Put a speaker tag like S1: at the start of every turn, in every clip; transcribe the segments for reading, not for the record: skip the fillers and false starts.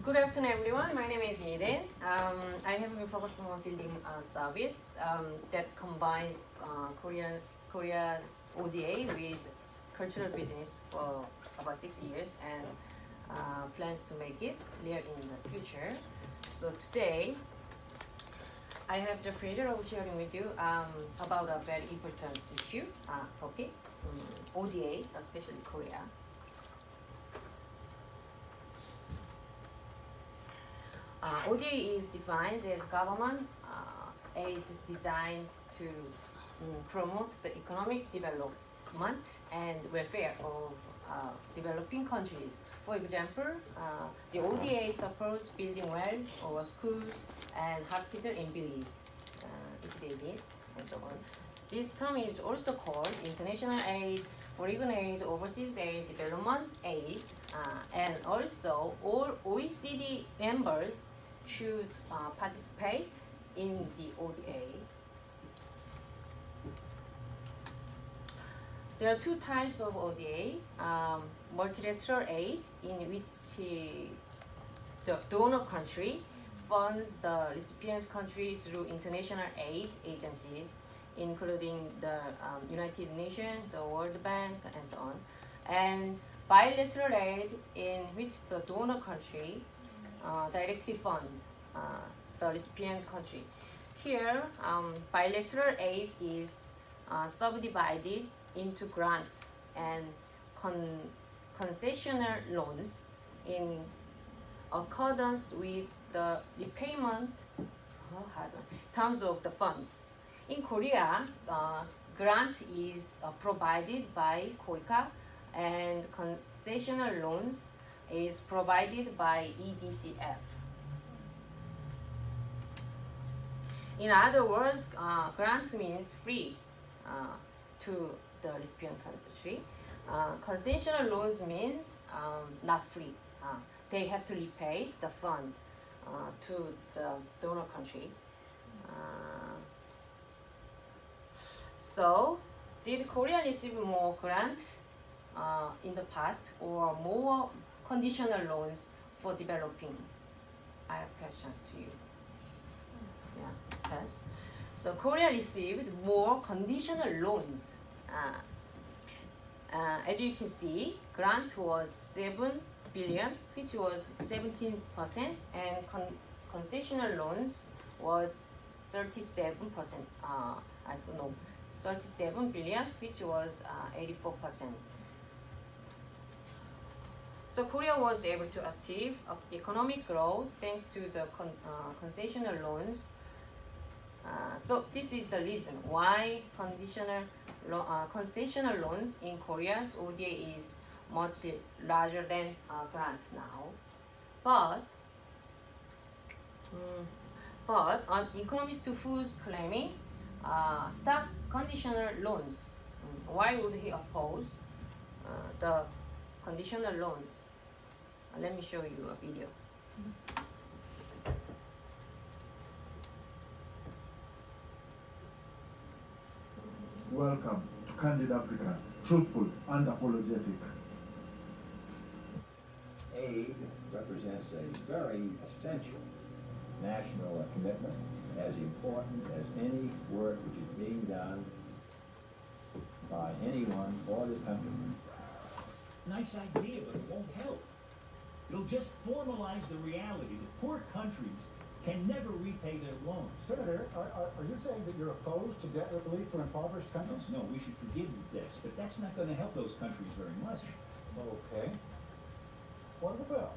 S1: Good afternoon, everyone. My name is Eden. I have been focusing on building a service that combines Korea's ODA with cultural business for about 6 years and plans to make it real in the future. So today, I have the pleasure of sharing with you about a very important issue, topic, ODA, especially Korea. ODA is defined as government aid designed to promote the economic development and welfare of developing countries. For example, the ODA supports building wells or schools and hospitals in villages, if they need, and so on. This term is also called international aid, foreign aid, overseas aid, development aid, and also all OECD members should participate in the ODA. There are two types of ODA, multilateral aid, in which the donor country funds the recipient country through international aid agencies, including the United Nations, the World Bank, and so on. And bilateral aid, in which the donor country directly fund the recipient country. Here, bilateral aid is subdivided into grants and concessional loans in accordance with the repayment terms of the funds. In Korea, grant is provided by KOICA and concessional loans is provided by EDCF. In other words, grant means free to the recipient country. Concessional loans means not free. They have to repay the fund to the donor country. So, did Korea receive more grants in the past or more conditional loans for developing? I have a question to you. Yeah, yes. So Korea received more conditional loans. As you can see, grant was 7 billion, which was 17%, and concessional loans was 37%. 37 billion, which was 84%. So Korea was able to achieve economic growth thanks to the concessional loans. So this is the reason why concessional loans in Korea's ODA is much larger than grants now. But economist who's claiming stop conditional loans. Why would he oppose the conditional loans? Let me show you a video.
S2: Welcome to Candid Africa, truthful and apologetic.
S3: Aid represents a very essential national commitment, as important as any work which is being done by anyone for the country.
S4: Nice idea, but it won't help. It'll just formalize the reality that poor countries can never repay their loans.
S5: Senator, are you saying that you're opposed to debt relief for impoverished countries?
S4: No, we should forgive the debts, but that's not going to help those countries very much.
S5: Okay. What about?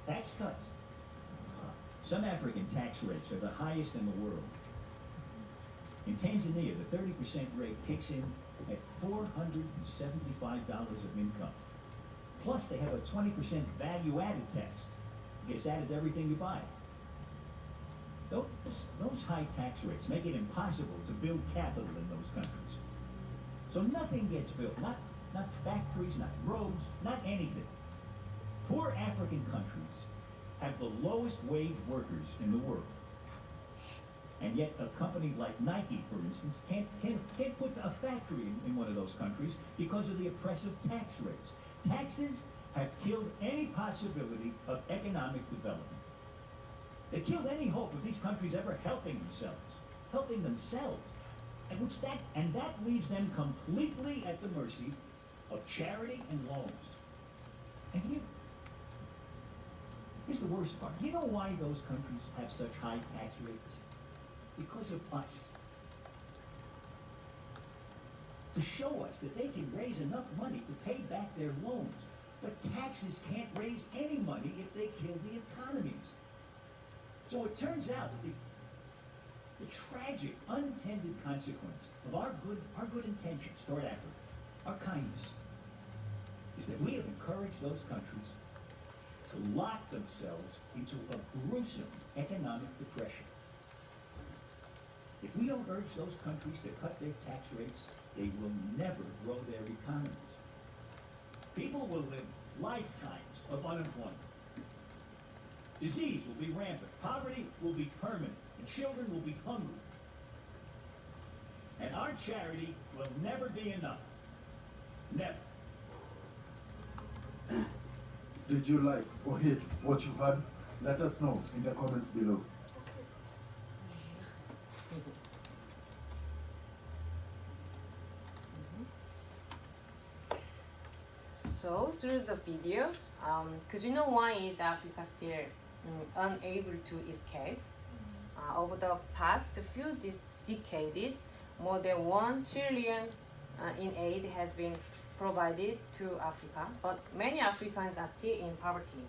S4: Tax cuts. Some African tax rates are the highest in the world. In Tanzania, the 30% rate kicks in at $475 of income. Plus, they have a 20% value-added tax. It gets added to everything you buy. Those high tax rates make it impossible to build capital in those countries. So nothing gets built, not factories, not roads, not anything. Poor African countries have the lowest wage workers in the world. And yet a company like Nike, for instance, can't put a factory in one of those countries because of the oppressive tax rates. Taxes have killed any possibility of economic development. They killed any hope of these countries ever helping themselves. And that leaves them completely at the mercy of charity and loans. And here's the worst part. You know why those countries have such high tax rates? Because of us. To show us that they can raise enough money to pay back their loans. But taxes can't raise any money if they kill the economies. So it turns out that the tragic, unintended consequence of our good intentions toward Africa, our kindness, is that we have encouraged those countries to lock themselves into a gruesome economic depression. If we don't urge those countries to cut their tax rates, they will never grow their economies. People will live lifetimes of unemployment. Disease will be rampant. Poverty will be permanent. And children will be hungry. And our charity will never be enough. Never.
S2: Did you like or hate what you heard? Let us know in the comments below.
S1: So through the video, because you know why is Africa still unable to escape? Over the past few decades, more than 1 trillion in aid has been provided to Africa, but many Africans are still in poverty.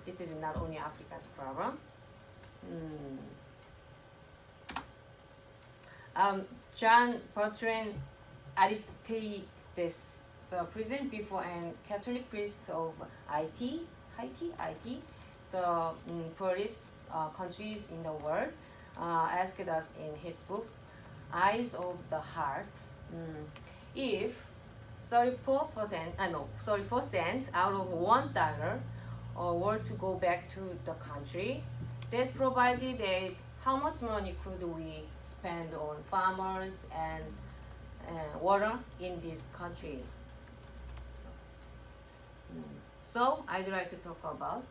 S1: This is not only Africa's problem. John Bertrand Aristides, the president before and Catholic priest of Haiti, the poorest countries in the world, asked us in his book, Eyes of the Heart, if 34 cents out of $1 were to go back to the country that provided aid, how much money could we spend on farmers and water in this country? So I'd like to talk about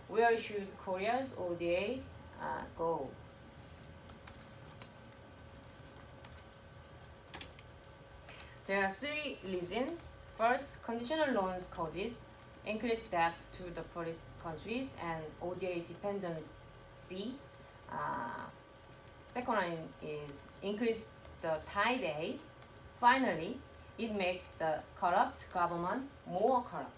S1: where should Korea's ODA go? There are 3 reasons. First, conditional loans causes increased debt to the poorest countries and ODA dependency. Second one is increase the tide aid. Finally, it makes the corrupt government more corrupt.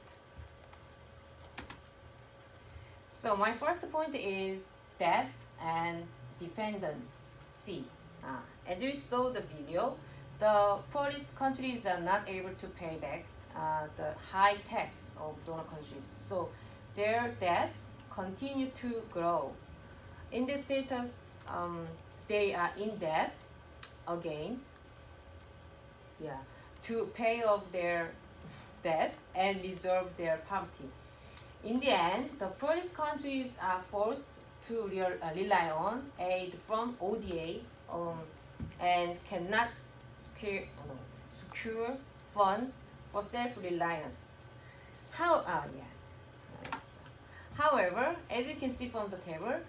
S1: So my first point is debt and dependency. As we saw the video, the poorest countries are not able to pay back the high tax of donor countries. So their debts continue to grow. In this status, they are in debt again, to pay off their debt and resolve their poverty. In the end, the poorest countries are forced to rely on aid from ODA and cannot secure funds for self-reliance. However, as you can see from the table,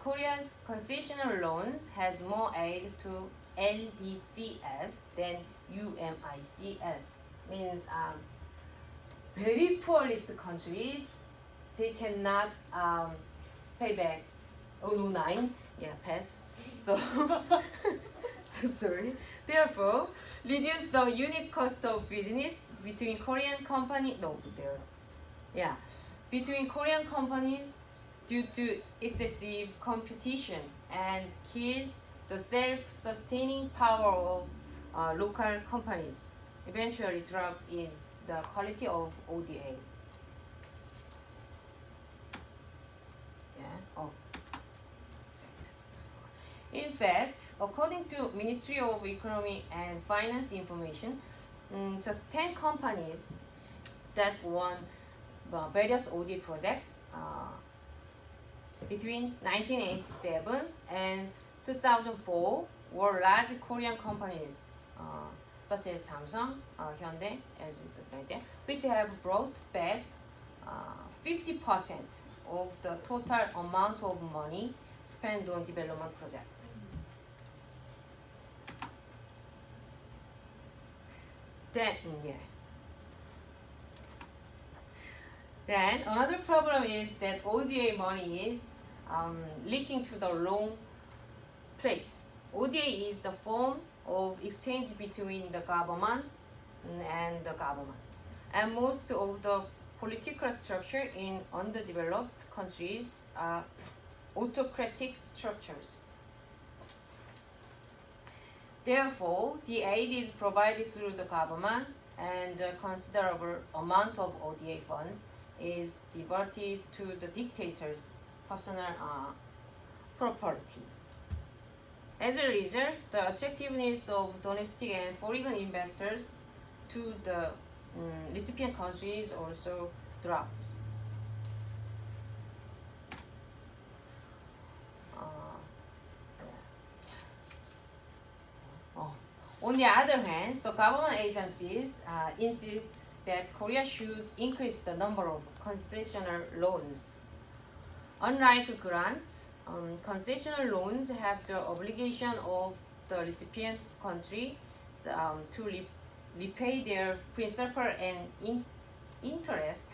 S1: Korea's concessional loans has more aid to LDCs than UMICs. Means very poorest countries, they cannot pay back 009, pass. So, so sorry. Therefore, reduce the unit cost of business between Korean companies due to excessive competition and kills the self-sustaining power of local companies, eventually drop in the quality of ODA. In fact, according to Ministry of Economy and Finance information, just 10 companies that won various ODA projects between 1987 and 2004 were large Korean companies, such as Samsung, Hyundai, LG, something like that, which have brought back 50% of the total amount of money spent on development projects. Then another problem is that ODA money is leaking to the wrong place. ODA is a form of exchange between the government and the government. And most of the political structure in underdeveloped countries are autocratic structures. Therefore, the aid is provided through the government and a considerable amount of ODA funds is diverted to the dictator's personal property. As a result, the attractiveness of domestic and foreign investors to the recipient countries also dropped. On the other hand, the government agencies insist that Korea should increase the number of concessional loans. Unlike grants, concessional loans have the obligation of the recipient country to repay their principal and interest,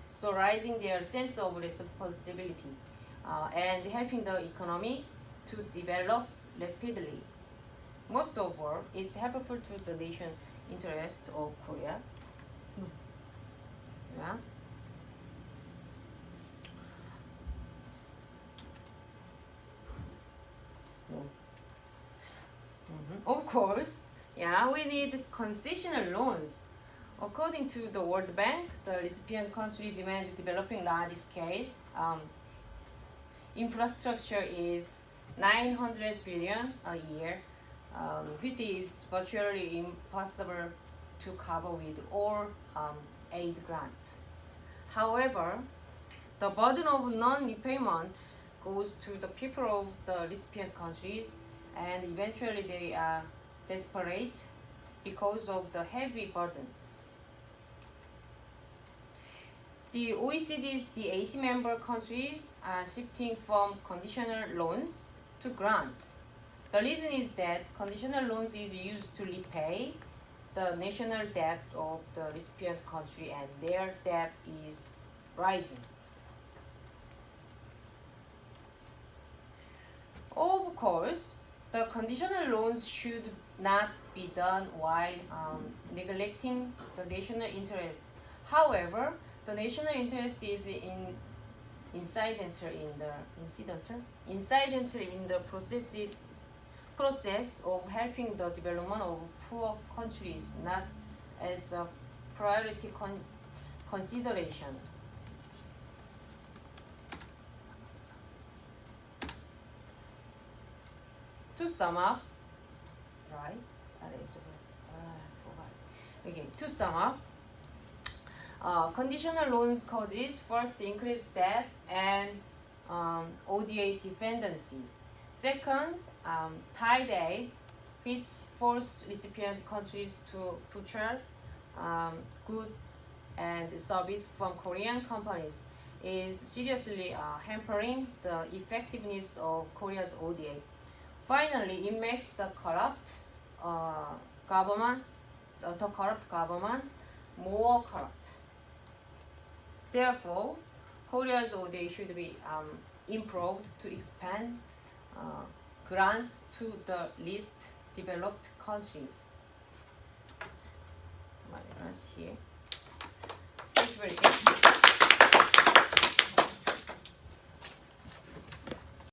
S1: so raising their sense of responsibility and helping the economy to develop rapidly. Most of all, it's helpful to the nation interest of Korea. Yeah. Of course, yeah, we need concessional loans. According to the World Bank, the recipient country demand developing large-scale infrastructure is 900 billion a year, which is virtually impossible to cover with all aid grants. However, the burden of non-repayment goes to the people of the recipient countries, and eventually they are desperate because of the heavy burden. The OECD's DAC member countries are shifting from conditional loans to grants. The reason is that conditional loans is used to repay the national debt of the recipient country, and their debt is rising. Of course, the conditional loans should not be done while neglecting the national interest. However, the national interest is incidental in the process of helping the development of poor countries, not as a priority consideration. To sum up, right? Okay, to sum up, conditional loans causes first increased debt and ODA dependency. Second, tied aid, which force recipient countries to purchase goods and service from Korean companies, is seriously hampering the effectiveness of Korea's ODA. Finally, it makes the corrupt government more corrupt. Therefore, Korea's ODA should be improved to expand grants to the least developed countries. My errors here. Thank you very much.